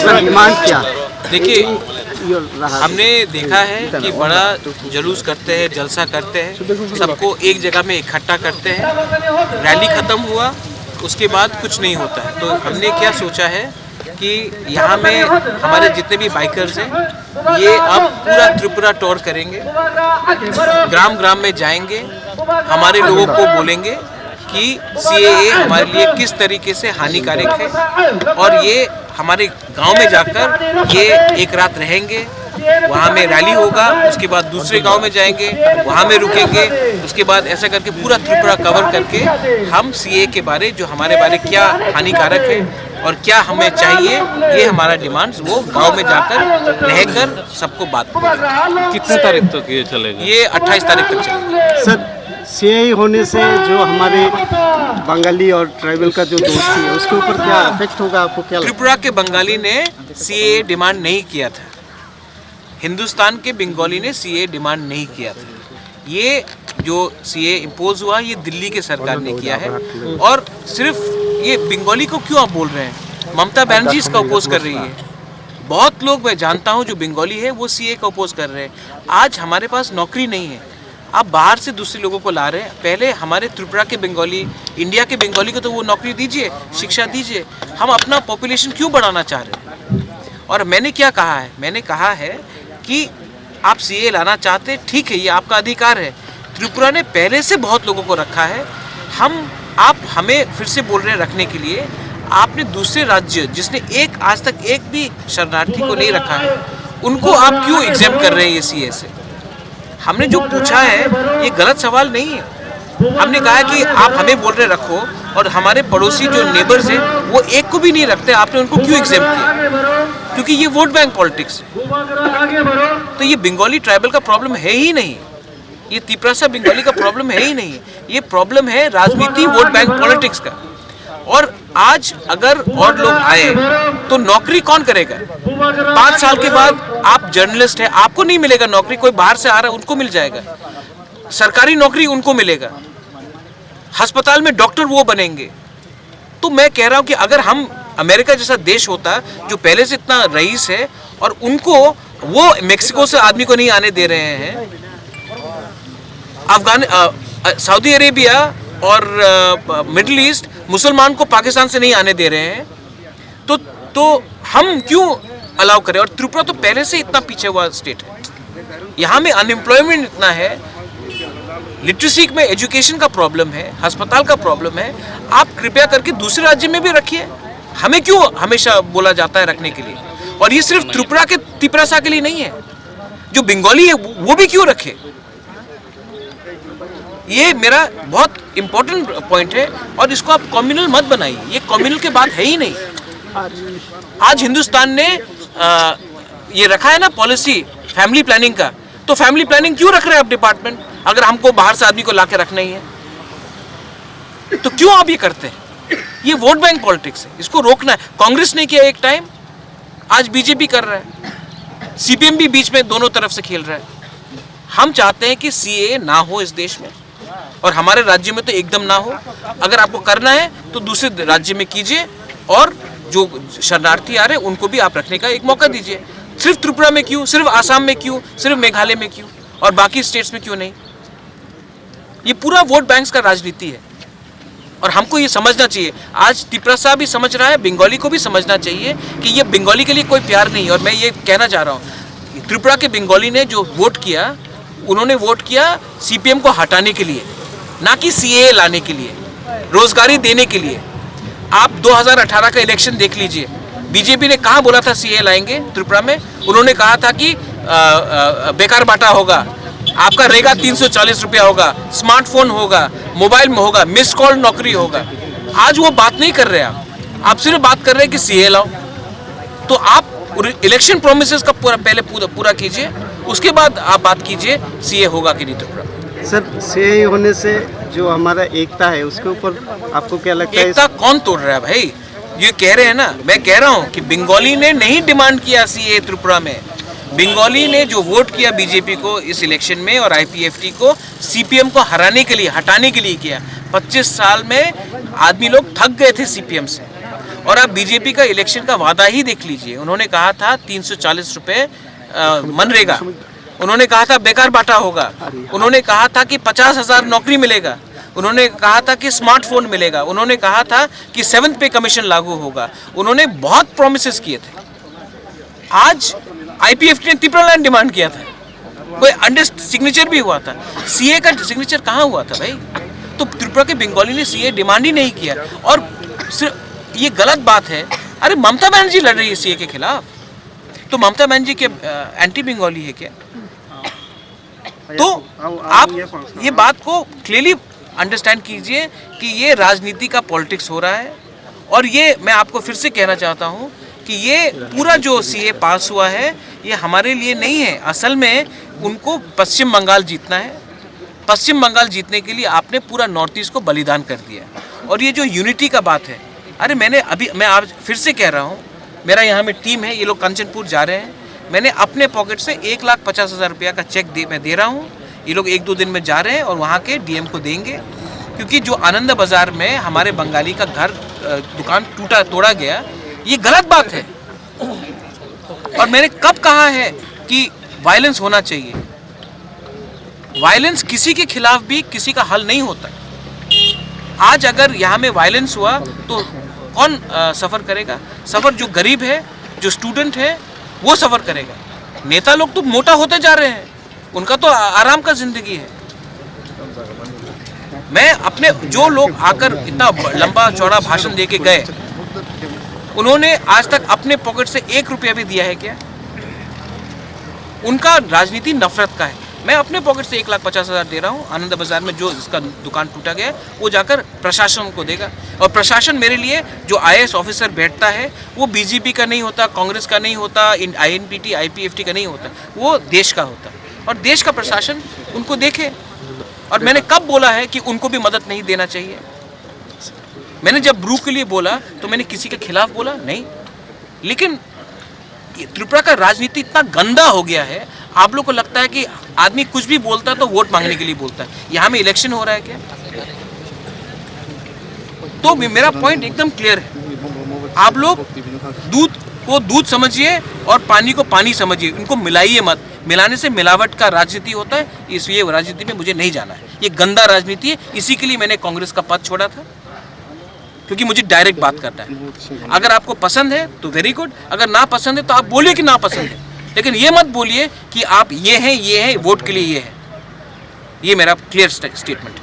लोगों का डिमांड क्या? देखिए, हमने देखा है कि बड़ा जुलूस करते हैं, जलसा करते हैं, सबको एक जगह में इकट्ठा करते हैं, रैली ख़त्म हुआ उसके बाद कुछ नहीं होता है। तो हमने क्या सोचा है कि यहाँ में हमारे जितने भी बाइकर्स हैं ये अब पूरा त्रिपुरा टूर करेंगे, ग्राम ग्राम में जाएंगे, हमारे लोगों को बोलेंगे कि CAA हमारे लिए किस तरीके से हानिकारक है, और ये हमारे गांव में जाकर ये एक रात रहेंगे, वहाँ में रैली होगा, उसके बाद दूसरे गांव में जाएंगे, वहाँ में रुकेंगे, उसके बाद ऐसा करके पूरा त्रिपुरा कवर करके हम CAA के बारे, जो हमारे बारे क्या हानिकारक है और क्या हमें चाहिए, ये हमारा डिमांड्स वो गांव में जाकर रहकर सबको बात करेंगे। कितने तारीख तक ये चलेगा? ये 28 तारीख तक चलेगा। सर, CAA होने से जो हमारे बंगाली और ट्राइबल का जो दोस्ती है उसके ऊपर क्या इफेक्ट होगा, आपको क्या लगता है? त्रिपुरा के बंगाली ने CAA डिमांड नहीं किया था, हिंदुस्तान के बंगाली ने CAA डिमांड नहीं किया था। ये जो CAA इम्पोज हुआ ये दिल्ली के सरकार ने किया है, और सिर्फ ये बंगाली को क्यों आप बोल रहे हैं? ममता बनर्जी इसका अपोज कर रही है, बहुत लोग मैं जानता हूँ जो बंगाली है वो CAA का अपोज कर रहे हैं। आज हमारे पास नौकरी नहीं है, आप बाहर से दूसरे लोगों को ला रहे हैं। पहले हमारे त्रिपुरा के बंगाली, इंडिया के बंगाली को तो वो नौकरी दीजिए, शिक्षा दीजिए। हम अपना पॉपुलेशन क्यों बढ़ाना चाह रहे हैं? और मैंने क्या कहा है, मैंने कहा है कि आप CAA लाना चाहते, ठीक है, ये आपका अधिकार है। त्रिपुरा ने पहले से बहुत लोगों को रखा है, आप हमें फिर से बोल रहे हैं रखने के लिए। आपने दूसरे राज्य जिसने आज तक एक भी शरणार्थी को नहीं रखा है, उनको आप क्यों एग्जाम कर रहे हैं ये CAA से? हमने जो पूछा है ये गलत सवाल नहीं है। हमने कहा है कि आप हमें बोल रहे रखो, और हमारे पड़ोसी जो नेबर्स हैं वो एक को भी नहीं रखते, आपने उनको क्यों एग्जाम किया? क्योंकि ये वोट बैंक पॉलिटिक्स है। तो ये बंगाली ट्राइबल का प्रॉब्लम है ही नहीं, ये तिपरासा बंगाली का प्रॉब्लम है ही नहीं, ये प्रॉब्लम है राजनीति, वोट बैंक पॉलिटिक्स का। और आज अगर और लोग आए तो नौकरी कौन करेगा? 5 साल के बाद आप जर्नलिस्ट हैं, आपको नहीं मिलेगा नौकरी, कोई बाहर से आ रहा है उनको मिल जाएगा, सरकारी नौकरी उनको मिलेगा, अस्पताल में डॉक्टर वो बनेंगे। तो मैं कह रहा हूं कि अगर हम अमेरिका जैसा देश होता जो पहले से इतना रईस है, और उनको वो मेक्सिको से आदमी को नहीं आने दे रहे हैं, सऊदी अरेबिया और मिडिल ईस्ट मुसलमान को पाकिस्तान से नहीं आने दे रहे हैं, तो हम क्यों अलाउ करें? और त्रिपुरा तो पहले से इतना पीछे हुआ स्टेट है, यहाँ में अनएम्प्लॉयमेंट इतना है, लिटरेसी में एजुकेशन का प्रॉब्लम है, अस्पताल का प्रॉब्लम है। आप कृपया करके दूसरे राज्य में भी रखिए, हमें क्यों हमेशा बोला जाता है रखने के लिए? और ये सिर्फ त्रिपुरा के तिपरासा के लिए नहीं है, जो बंगाली है वो भी क्यों रखे? ये मेरा बहुत इंपॉर्टेंट पॉइंट है, और इसको आप कम्युनल मत बनाइए, ये कम्युनल के बात है ही नहीं। आज हिंदुस्तान ने ये रखा है ना पॉलिसी फैमिली प्लानिंग का, तो फैमिली प्लानिंग क्यों रख रहे हैं आप डिपार्टमेंट, अगर हमको बाहर से आदमी को लाके रखना ही है? तो क्यों आप ये करते हैं? ये वोट बैंक पॉलिटिक्स है, इसको रोकना है। कांग्रेस ने किया एक टाइम, आज बीजेपी कर रहा है, CPM भी बीच में दोनों तरफ से खेल रहा है। हम चाहते हैं कि CAA ना हो इस देश में, और हमारे राज्य में तो एकदम ना हो। अगर आपको करना है तो दूसरे राज्य में कीजिए, और जो शरणार्थी आ रहे हैं उनको भी आप रखने का एक मौका दीजिए। सिर्फ त्रिपुरा में क्यों, सिर्फ आसाम में क्यों, सिर्फ मेघालय में क्यों, और बाकी स्टेट्स में क्यों नहीं? ये पूरा वोट बैंक्स का राजनीति है, और हमको ये समझना चाहिए। आज तिपरासा भी समझ रहा है, बंगाली को भी समझना चाहिए कि ये बंगाली के लिए कोई प्यार नहीं है। और मैं ये कहना चाह रहा हूँ, त्रिपुरा के बंगाली ने जो वोट किया, उन्होंने वोट किया CPM को हटाने के लिए, ना कि CAA लाने के लिए, रोजगारी देने के लिए। आप 2018 का इलेक्शन देख लीजिए, बीजेपी ने कहाँ बोला था CAA लाएंगे त्रिपुरा में? उन्होंने कहा था कि बेकार बाटा होगा, आपका रेगा 340 रुपया होगा, स्मार्टफोन होगा, मोबाइल में होगा, मिस कॉल नौकरी होगा। आज वो बात नहीं कर रहे आप सिर्फ बात कर रहे हैं कि CAA लाओ। तो आप इलेक्शन प्रोमिसेस का पहले पूरा कीजिए, उसके बाद आप बात कीजिए CAA होगा कि नहीं त्रिपुरा। सर, CAA होने से जो हमारा एकता है उसके ऊपर आपको क्या लगता है? एकता कौन तोड़ रहा है भाई? ये कह रहे हैं ना, मैं कह रहा हूँ कि बंगाली ने नहीं डिमांड किया CAA त्रिपुरा में। बंगाली ने जो वोट किया बीजेपी को इस इलेक्शन में और IPFT को CPM को हटाने के लिए किया। 25 साल में आदमी लोग थक गए थे CPM से। और आप बीजेपी का इलेक्शन का वादा ही देख लीजिए। उन्होंने कहा था 340 रुपये मनरेगा, उन्होंने कहा था बेकार बांटा होगा, उन्होंने कहा था कि 50,000 नौकरी मिलेगा, उन्होंने कहा था कि स्मार्टफोन मिलेगा, उन्होंने कहा था कि 7th पे कमीशन लागू होगा, उन्होंने बहुत प्रोमिसेस किए थे। आज IPFT ने ट्रिपल लाइन डिमांड किया था, कोई अंडर सिग्नेचर भी हुआ था, CA का सिग्नेचर कहाँ हुआ था भाई? तो त्रिपुरा के बंगाली ने CA डिमांड ही नहीं किया। और सिर्फ ये गलत बात है। अरे ममता बनर्जी लड़ रही है CA के खिलाफ, तो ममता बनर्जी के एंटी बंगाली है क्या? तो आप ये बात को क्लियरली अंडरस्टैंड कीजिए कि ये राजनीति का पॉलिटिक्स हो रहा है। और ये मैं आपको फिर से कहना चाहता हूँ कि ये पूरा जो CA पास हुआ है ये हमारे लिए नहीं है। असल में उनको पश्चिम बंगाल जीतना है। पश्चिम बंगाल जीतने के लिए आपने पूरा नॉर्थ ईस्ट को बलिदान कर दिया। और ये जो यूनिटी का बात है, अरे मैं आज फिर से कह रहा हूँ, मेरा यहाँ में टीम है, ये लोग कंचनपुर जा रहे हैं, मैंने अपने पॉकेट से 1,50,000 रुपया का चेक मैं दे रहा हूँ। ये लोग 1-2 दिन में जा रहे हैं और वहाँ के DM को देंगे, क्योंकि जो आनंद बाजार में हमारे बंगाली का घर दुकान तोड़ा गया, ये गलत बात है। और मैंने कब कहा है कि वायलेंस होना चाहिए? वायलेंस किसी के खिलाफ भी किसी का हल नहीं होता। आज अगर यहाँ में वायलेंस हुआ तो कौन सफ़र करेगा? सफ़र जो गरीब है, जो स्टूडेंट है, वो सफ़र करेगा। नेता लोग तो मोटा होते जा रहे हैं, उनका तो आराम का जिंदगी है। मैं अपने जो लोग आकर इतना लंबा चौड़ा भाषण दे के गए, उन्होंने आज तक अपने पॉकेट से 1 रुपया भी दिया है क्या? उनका राजनीति नफरत का है। मैं अपने पॉकेट से 1,50,000 दे रहा हूँ। आनंद बाजार में जो इसका दुकान टूटा गया वो जाकर प्रशासन को देगा। और प्रशासन मेरे लिए जो IAS ऑफिसर बैठता है वो BJP का नहीं होता, कांग्रेस का नहीं होता, INPT IPFT का नहीं होता, वो देश का होता। और देश का प्रशासन उनको देखे। और मैंने कब बोला है कि उनको भी मदद नहीं देना चाहिए? मैंने जब ब्रू के लिए बोला तो मैंने किसी के खिलाफ बोला नहीं। लेकिन त्रिपुरा का राजनीति इतना गंदा हो गया है, आप लोग को लगता है कि आदमी कुछ भी बोलता है तो वोट मांगने के लिए बोलता है। यहाँ में इलेक्शन हो रहा है क्या? तो मेरा पॉइंट एकदम क्लियर है। आप लोग दूध को दूध समझिए और पानी को पानी समझिए, इनको मिलाइए मत। मिलाने से मिलावट का राजनीति होता है, इसलिए राजनीति में मुझे नहीं जाना है। ये गंदा राजनीति है। इसी के लिए मैंने कांग्रेस का पद छोड़ा था, क्योंकि मुझे डायरेक्ट बात करना है। अगर आपको पसंद है तो वेरी गुड, अगर ना पसंद है तो आप बोलिए कि ना पसंद है, लेकिन ये मत बोलिए कि आप ये हैं वोट के लिए ये है। ये मेरा क्लियर स्टेटमेंट है।